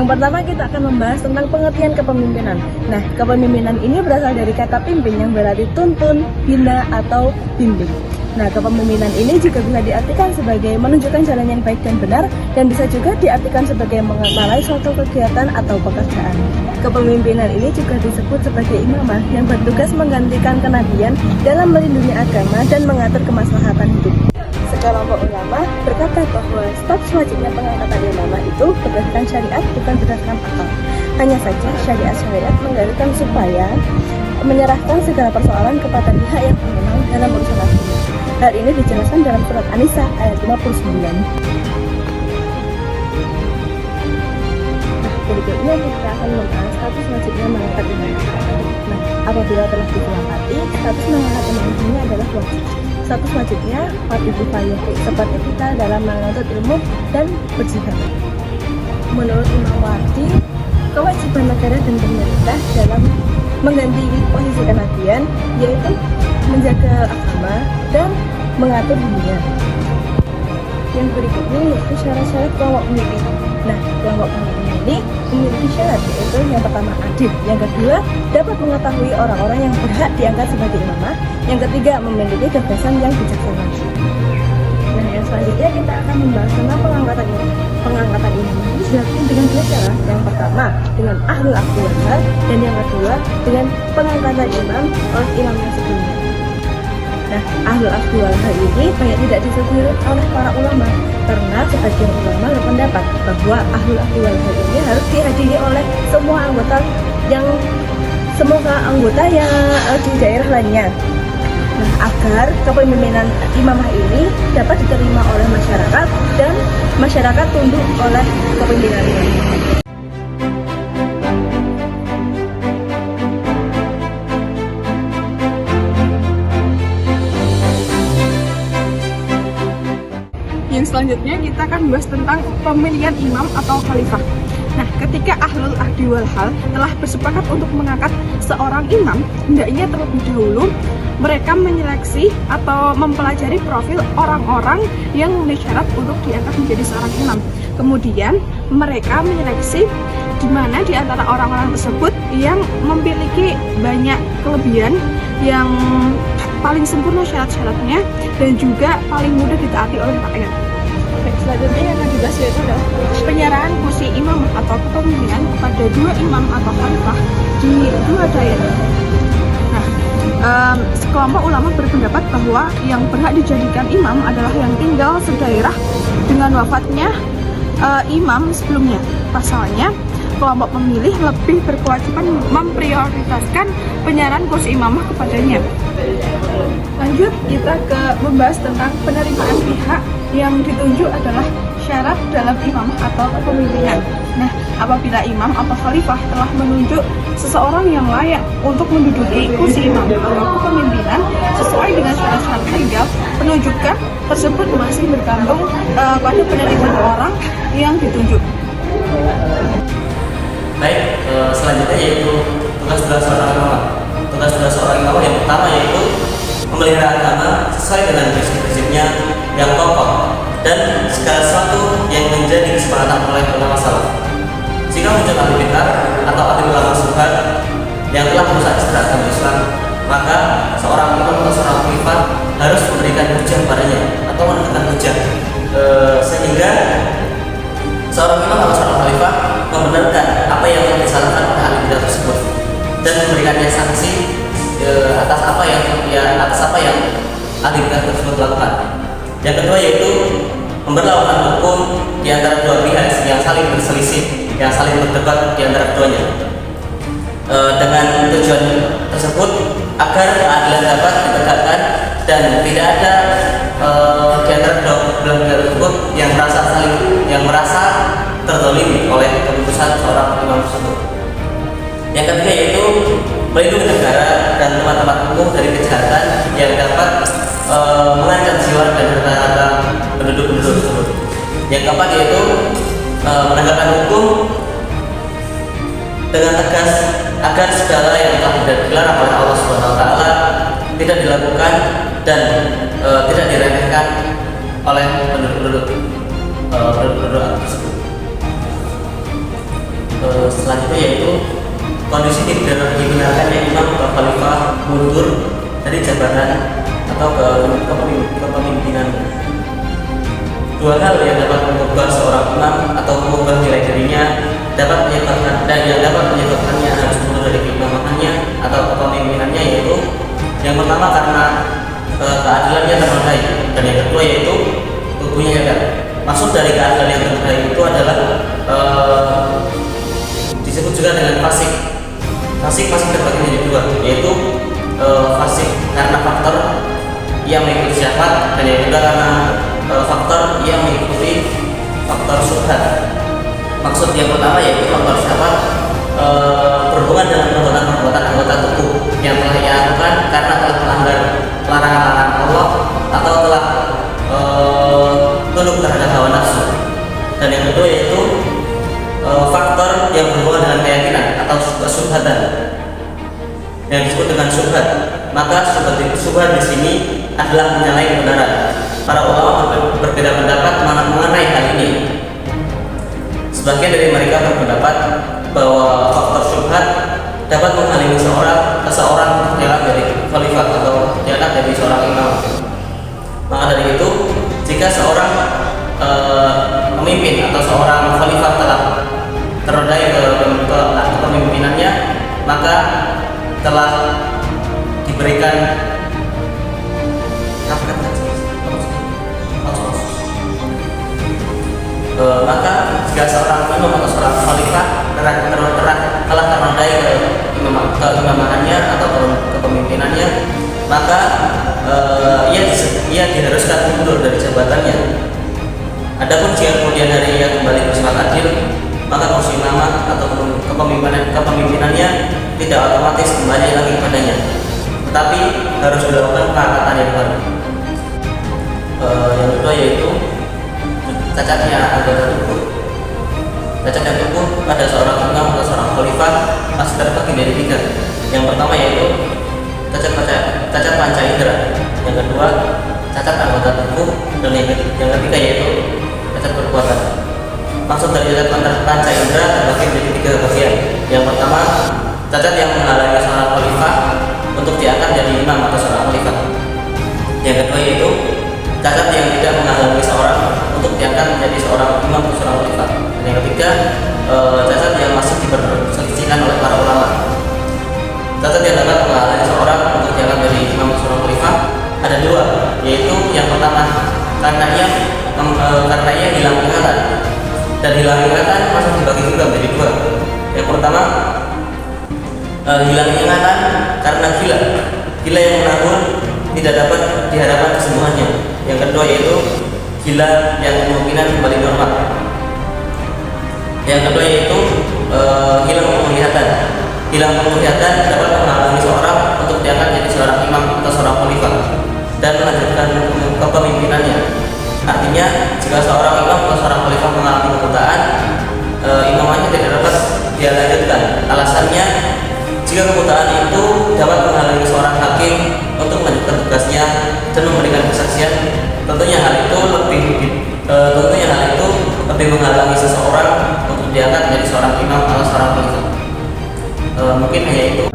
pertama kita akan membahas tentang pengertian kepemimpinan. Nah, kepemimpinan ini berasal dari kata pimpin yang berarti tuntun, bina, atau bimbing. Nah, kepemimpinan ini juga bisa diartikan sebagai menunjukkan jalan yang baik dan benar, dan bisa juga diartikan sebagai mengenalai suatu kegiatan atau pekerjaan. Kepemimpinan ini juga disebut sebagai imamah yang bertugas menggantikan kenabian dalam melindungi agama dan mengatur kemaslahatan hidup. Sekelompok ulama berkata bahwa status wajibnya pengangkatan imamah itu berdasarkan syariat, bukan berdasarkan akal. Hanya saja syariat menggalakkan supaya menyerahkan segala persoalan kepada pihak yang berwenang dalam urusan agama. Hal ini dijelaskan dalam surat An-Nisa ayat 59. Berikutnya kita akan membahas status wajibnya mengangkat imam. Nah, apabila telah disepakati, status mengangkat imam ini adalah wajib. Status wajibnya fardu kifayah, seperti kita dalam menuntut ilmu dan berjihad. Menurut Imam Wardi, kewajiban negara dan pemerintah dalam mengganti posisi kenabian yaitu menjaga agama dan mengatur dunia. Yang berikutnya yaitu syarat-syarat kelompok pemimpin. Nah, kelompok pemimpin ini memiliki syarat, yaitu yang pertama adil, yang kedua dapat mengetahui orang-orang yang berhak diangkat sebagai imamah, yang ketiga memiliki gagasan yang bijaksana. Nah, yang selanjutnya kita akan membahas tentang pengangkatan imam. Pengangkatan imam ini dilakukan dengan dua cara. Yang pertama dengan ahlul aqdi wal hal, dan yang kedua dengan pengangkatan imam oleh imam yang sebelumnya. Nah, ahlul aqdi wal hal ini banyak tidak disebut oleh para ulama, karena sebagian ulama berpendapat bahwa ahlul aqdi wal hal ini harus dihadiri oleh semua anggota yang di daerah lainnya. Nah, agar kepemimpinan imamah ini dapat diterima oleh masyarakat dan masyarakat tunduk oleh kepemimpinan ini. Yang selanjutnya kita akan membahas tentang pemilihan imam atau khalifah. Nah, ketika ahlul ahdi wal hal telah bersepakat untuk mengangkat seorang imam, hendaknya terlebih dahulu mereka menyeleksi atau mempelajari profil orang-orang yang memenuhi syarat untuk diangkat menjadi seorang imam. Kemudian mereka menyeleksi di mana di antara orang-orang tersebut yang memiliki banyak kelebihan, yang paling sempurna syarat-syaratnya, dan juga paling mudah ditaati oleh rakyat. Selanjutnya yang akan dibahas yaitu adalah Penyerahan kursi imam atau kepemimpinan kepada dua imam atau khalifah di dua daerah. Nah, sekelompok ulama berpendapat bahwa yang berhak dijadikan imam adalah yang tinggal sedaerah dengan wafatnya imam sebelumnya. Pasalnya, kelompok pemilih lebih berkewajiban memprioritaskan penyerahan kursi imamah kepadanya. Lanjut, kita membahas tentang penerimaan pihak yang ditunjuk adalah syarat dalam imamah atau kepemimpinan. Nah, apabila imam atau khalifah telah menunjuk seseorang yang layak untuk menduduki kursi imam atau kepemimpinan sesuai dengan syarat-syarat legal, penunjukan tersebut masih bergantung pada penerimaan orang yang ditunjuk. Baik, selanjutnya yaitu tugas-tugas seorang imam. Tugas-tugas seorang imam yang pertama yaitu memelihara agama sesuai dengan prinsip-prinsipnya yang kokoh dan segala sesuatu yang menjadi kesepakatan oleh ulama salaf. Jika muncul ahli bid'ah atau ahli ulama subhat yang telah merusak agama Islam, maka seorang imam atau seorang khalifah harus memberikan hujah padanya atau menegakkan hujah, sehingga seorang imam atau seorang khalifah membenarkan apa yang telah disalahkan oleh ahli bid'ah tersebut dan memberikannya sanksi atas apa yang ahli bid'ah tersebut lakukan. Yang kedua yaitu memberlakukan hukum di antara dua pihak yang saling berselisih, yang saling berdebat di antara keduanya, dengan tujuan tersebut agar keadilan dapat ditegakkan dan tidak ada di antara kedua belah pihak tersebut yang merasa terzalimi oleh keputusan seorang imam tersebut. Yang ketiga yaitu melindungi negara dan tempat-tempat hukum dari kejahatan yang dapat mengancam jiwa dan harta penduduk-penduduk tersebut. Yang keempat yaitu menegakkan hukum dengan tegas agar segala yang telah dilarang oleh Allah Subhanahu wa taala tidak dilakukan dan tidak diremehkan oleh penduduk-penduduk tersebut. Selanjutnya yaitu kondisi dibenarkannya imam atau khalifah mundur dari jabatan atau kepemimpinan. Dua hal yang dapat mengubah seorang imam atau mengubah nilai dirinya dapat menyebabkannya harus mundur dari keimamahannya atau kepemimpinannya, yaitu yang pertama karena keadilannya ternodai, dan yang kedua yaitu tubuhnya gagal. Maksud dari keadilan yang ternodai itu adalah disebut juga dengan fasik. Fasik terbagi menjadi dua, yaitu fasik karena faktor yang mengikuti syahwat, dan yang kedua karena faktor yang mengikuti faktor syubhat. Maksud yang pertama yaitu faktor syahwat berhubungan dengan perbuatan anggota tubuh yang telah ia lakukan karena telah melanggar larangan-larangan Allah atau telah tunduk terhadap hawa nafsu. Dan yang kedua yaitu faktor yang berhubungan dengan keyakinan atau syubhatan yang disebut dengan syubhat. Maka syubhat di sini adalah menyalahi kebenaran. Para ulama berbeda pendapat mengenai hal ini. Sebagian dari mereka berpendapat bahwa faktor syubhat dapat menghalangi seseorang diangkat dari khalifah atau diangkat dari seorang imam. Maka dari itu, jika seorang pemimpin atau seorang khalifah telah ternodai ke kepemimpinannya, maka telah diberikan maka jika seorang imam atau seorang khalifah telah ternodai ke imamahannya atau kepemimpinannya, maka ia diharuskan mundur dari jabatannya. Adapun jika kemudian hari ia kembali bersikap adil, maka kursi imamah atau kepemimpinannya tidak otomatis kembali lagi kepadanya, tetapi harus dilakukan pengangkatan yang baru. Yang kedua yaitu cacatnya anggota tubuh. Cacat yang tubuh pada seorang imam atau seorang khalifah masih terbagi dari tiga. Yang pertama yaitu cacat panca indera. Yang kedua cacat anggota tubuh, dan yang ketiga yaitu cacat perbuatan. Maksud dari cacat panca indera terbagi menjadi tiga bagian. Yang pertama, cacat yang menghalangi seorang khalifah untuk diangkat jadi imam atau seorang khalifah. Yang kedua yaitu cacat yang tidak menghalangi seorang untuk diangkat menjadi seorang imam atau seorang khalifah. Dan yang ketiga, cacat yang masih diperselisihkan oleh para ulama. Cacat yang dapat menghalangi seorang untuk diangkat menjadi imam atau seorang khalifah ada dua, yaitu yang pertama karena ia hilang ingatan, dan hilang ingatan masih dibagi juga menjadi dua. Yang pertama, hilang ingatan karena gila yang menanggung tidak dapat diharapkan kesembuhannya. Yang kedua yaitu gila yang kemungkinan kembali normal. Yang kedua yaitu hilang penglihatan. Hilang penglihatan dapat menghalangi seorang untuk diangkat jadi seorang imam atau seorang khalifah dan melanjutkan kepemimpinannya. Artinya, jika seorang imam atau seorang khalifah mengalami kebutaan, imamannya tidak dapat dia lanjutkan. Alasannya, jika kebutaan itu dapat menghalangi seorang hakim untuk melanjutkan tugasnya dan memberikan kesaksian, tentunya hal itu lebih menghalangi seseorang untuk diangkat menjadi seorang imam atau seorang khalifah. Mungkin hanya itu.